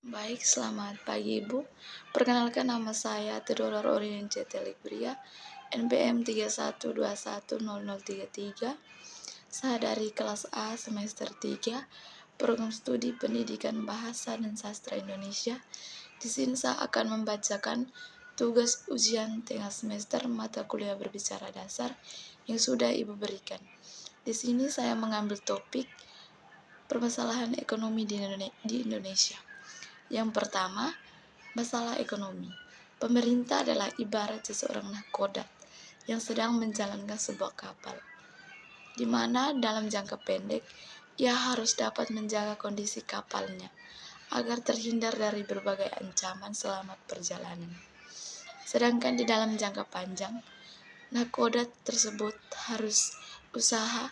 Baik, selamat pagi Ibu. Perkenalkan nama saya Theodora Orien C. Telibria, NPM 31210033. Saya dari kelas A semester 3, Program Studi Pendidikan Bahasa dan Sastra Indonesia. Di sini saya akan membacakan tugas ujian tengah semester mata kuliah berbicara dasar yang sudah Ibu berikan. Di sini saya mengambil topik permasalahan ekonomi di Indonesia. Yang pertama, masalah ekonomi. Pemerintah adalah ibarat seseorang nahkoda yang sedang menjalankan sebuah kapal, di mana dalam jangka pendek ia harus dapat menjaga kondisi kapalnya agar terhindar dari berbagai ancaman selama perjalanan. Sedangkan di dalam jangka panjang, nahkoda tersebut harus usaha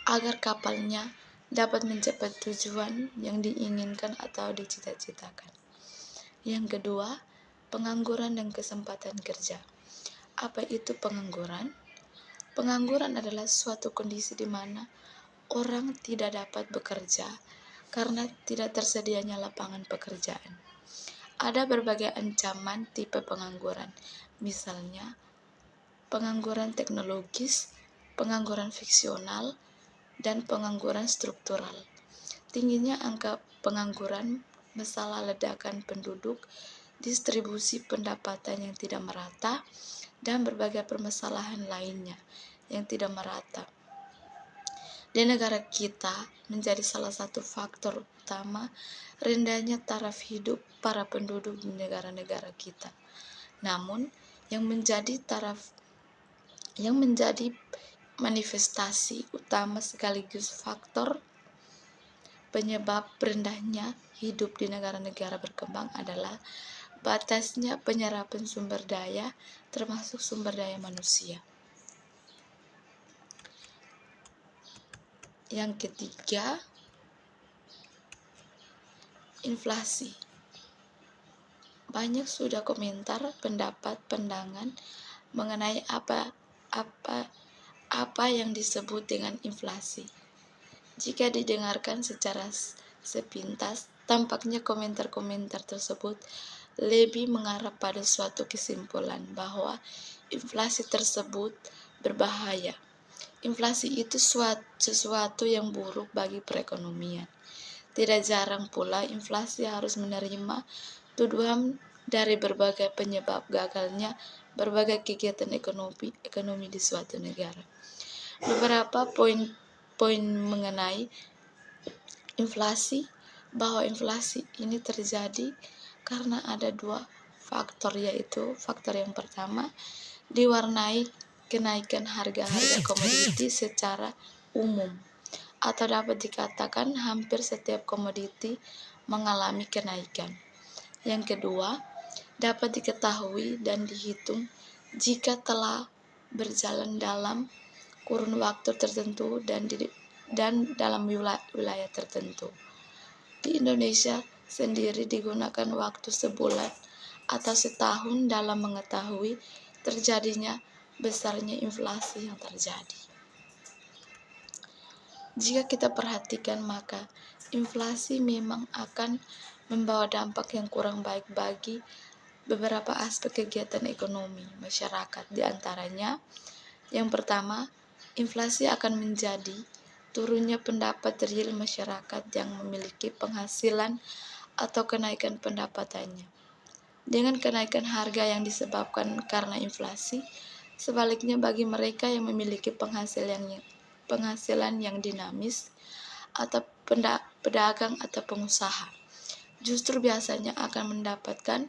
agar kapalnya dapat mencapai tujuan yang diinginkan atau dicita-citakan. Yang kedua, pengangguran dan kesempatan kerja. Apa itu pengangguran? Pengangguran adalah suatu kondisi di mana orang tidak dapat bekerja karena tidak tersedianya lapangan pekerjaan. Ada berbagai ancaman tipe pengangguran, misalnya pengangguran teknologis, pengangguran fiksional, dan pengangguran struktural. Tingginya angka pengangguran, masalah ledakan penduduk, distribusi pendapatan yang tidak merata, dan berbagai permasalahan lainnya yang tidak merata di negara kita menjadi salah satu faktor utama rendahnya taraf hidup para penduduk di negara-negara kita. Namun, yang menjadi manifestasi utama sekaligus faktor penyebab rendahnya hidup di negara-negara berkembang adalah batasnya penyerapan sumber daya, termasuk sumber daya manusia. Yang ketiga, inflasi. Banyak sudah komentar, pendapat, pandangan mengenai apa yang disebut dengan inflasi. Jika didengarkan secara sepintas, tampaknya komentar-komentar tersebut lebih mengarah pada suatu kesimpulan bahwa inflasi tersebut berbahaya. Inflasi itu sesuatu yang buruk bagi perekonomian. Tidak jarang pula inflasi harus menerima tuduhan dari berbagai penyebab gagalnya berbagai kegiatan ekonomi di suatu negara. Beberapa poin mengenai inflasi, bahwa inflasi ini terjadi karena ada dua faktor, yaitu faktor yang pertama diwarnai kenaikan harga-harga komoditi secara umum, atau dapat dikatakan hampir setiap komoditi mengalami kenaikan. Yang kedua, dapat diketahui dan dihitung jika telah berjalan dalam kurun waktu tertentu dan dalam wilayah tertentu. Di Indonesia sendiri digunakan waktu sebulan atau setahun dalam mengetahui terjadinya besarnya inflasi yang terjadi. Jika kita perhatikan, maka inflasi memang akan membawa dampak yang kurang baik bagi beberapa aspek kegiatan ekonomi masyarakat. Di antaranya, yang pertama, inflasi akan menjadi turunnya pendapat real masyarakat yang memiliki penghasilan atau kenaikan pendapatannya. Dengan kenaikan harga yang disebabkan karena inflasi, sebaliknya bagi mereka yang memiliki penghasilan yang dinamis atau pedagang atau pengusaha, justru biasanya akan mendapatkan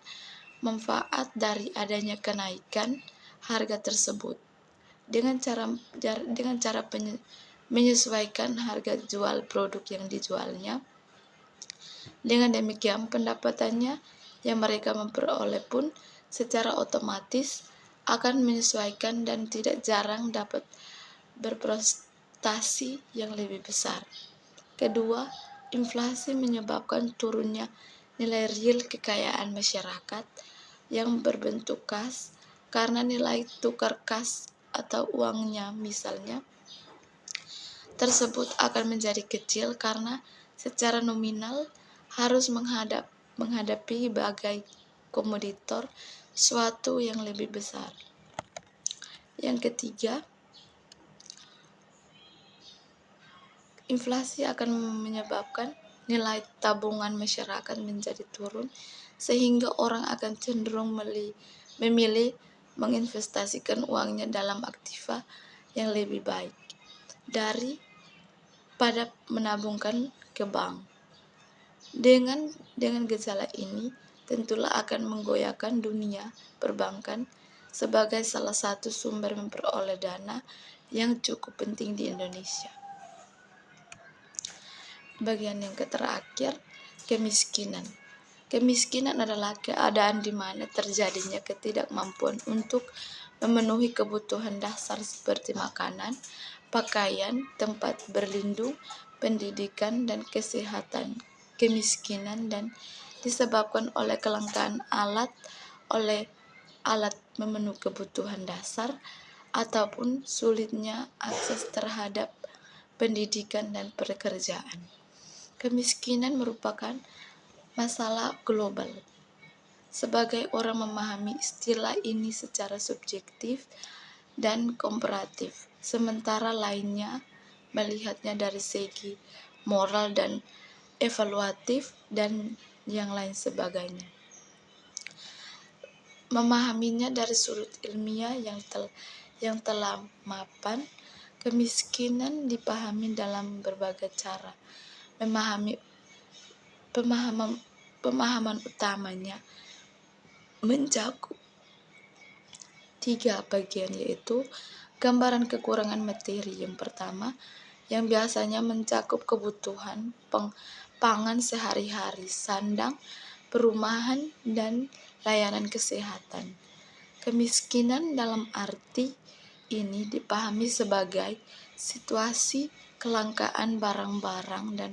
manfaat dari adanya kenaikan harga tersebut dengan cara menyesuaikan harga jual produk yang dijualnya. Dengan demikian, pendapatannya yang mereka memperoleh pun secara otomatis akan menyesuaikan dan tidak jarang dapat berprestasi yang lebih besar. Kedua, inflasi menyebabkan turunnya nilai real kekayaan masyarakat yang berbentuk kas karena nilai tukar kas atau uangnya misalnya tersebut akan menjadi kecil karena secara nominal harus menghadapi bagai komoditor suatu yang lebih besar. Yang ketiga, inflasi akan menyebabkan nilai tabungan masyarakat menjadi turun, sehingga orang akan cenderung memilih menginvestasikan uangnya dalam aktiva yang lebih baik daripada menabungkan ke bank. Dengan gejala ini, tentulah akan menggoyahkan dunia perbankan sebagai salah satu sumber memperoleh dana yang cukup penting di Indonesia. Bagian yang terakhir, kemiskinan. Kemiskinan adalah keadaan di mana terjadinya ketidakmampuan untuk memenuhi kebutuhan dasar seperti makanan, pakaian, tempat berlindung, pendidikan, dan kesehatan. Kemiskinan dan disebabkan oleh kelangkaan alat memenuhi kebutuhan dasar ataupun sulitnya akses terhadap pendidikan dan pekerjaan. Kemiskinan merupakan masalah global. Sebagai orang memahami istilah ini secara subjektif dan komparatif, sementara lainnya melihatnya dari segi moral dan evaluatif dan yang lain sebagainya. Memahaminya dari sudut ilmiah yang telah mapan, kemiskinan dipahami dalam berbagai cara. Pemahaman utamanya mencakup 3 bagian, yaitu gambaran kekurangan materi yang pertama, yang biasanya mencakup kebutuhan pangan sehari-hari, sandang, perumahan, dan layanan kesehatan. Kemiskinan dalam arti ini dipahami sebagai situasi kelangkaan barang-barang dan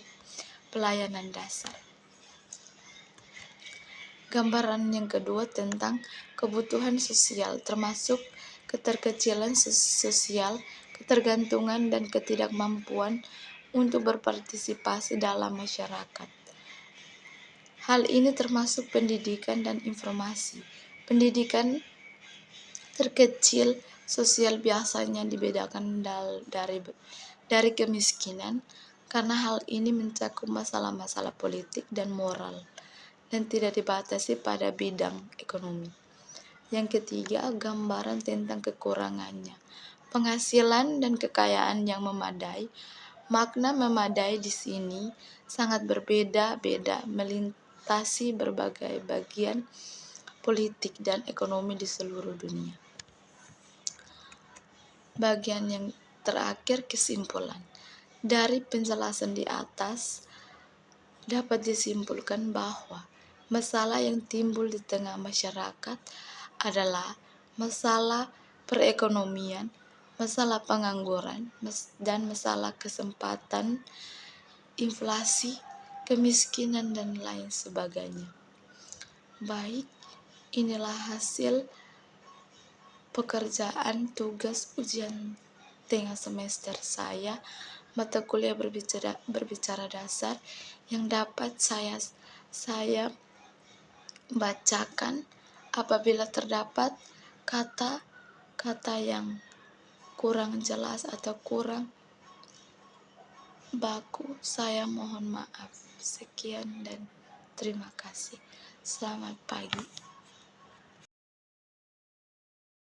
pelayanan dasar. Gambaran yang kedua tentang kebutuhan sosial, termasuk keterkecilan sosial, ketergantungan, dan ketidakmampuan untuk berpartisipasi dalam masyarakat. Hal ini termasuk pendidikan dan informasi. Pendidikan terkecil sosial biasanya dibedakan dari kemiskinan karena hal ini mencakup masalah-masalah politik dan moral dan tidak dibatasi pada bidang ekonomi. Yang ketiga, gambaran tentang kekurangannya. Penghasilan dan kekayaan yang memadai. Makna memadai di sini sangat berbeda-beda melintasi berbagai bagian politik dan ekonomi di seluruh dunia. Bagian yang terakhir, kesimpulan. Dari penjelasan di atas dapat disimpulkan bahwa masalah yang timbul di tengah masyarakat adalah masalah perekonomian, masalah pengangguran, dan masalah kesempatan, inflasi, kemiskinan, dan lain sebagainya. Baik, inilah hasil pekerjaan tugas ujian tengah semester saya, mata kuliah berbicara dasar, yang dapat saya bacakan. Apabila terdapat kata-kata yang kurang jelas atau kurang baku, saya mohon maaf. Sekian dan terima kasih. Selamat pagi.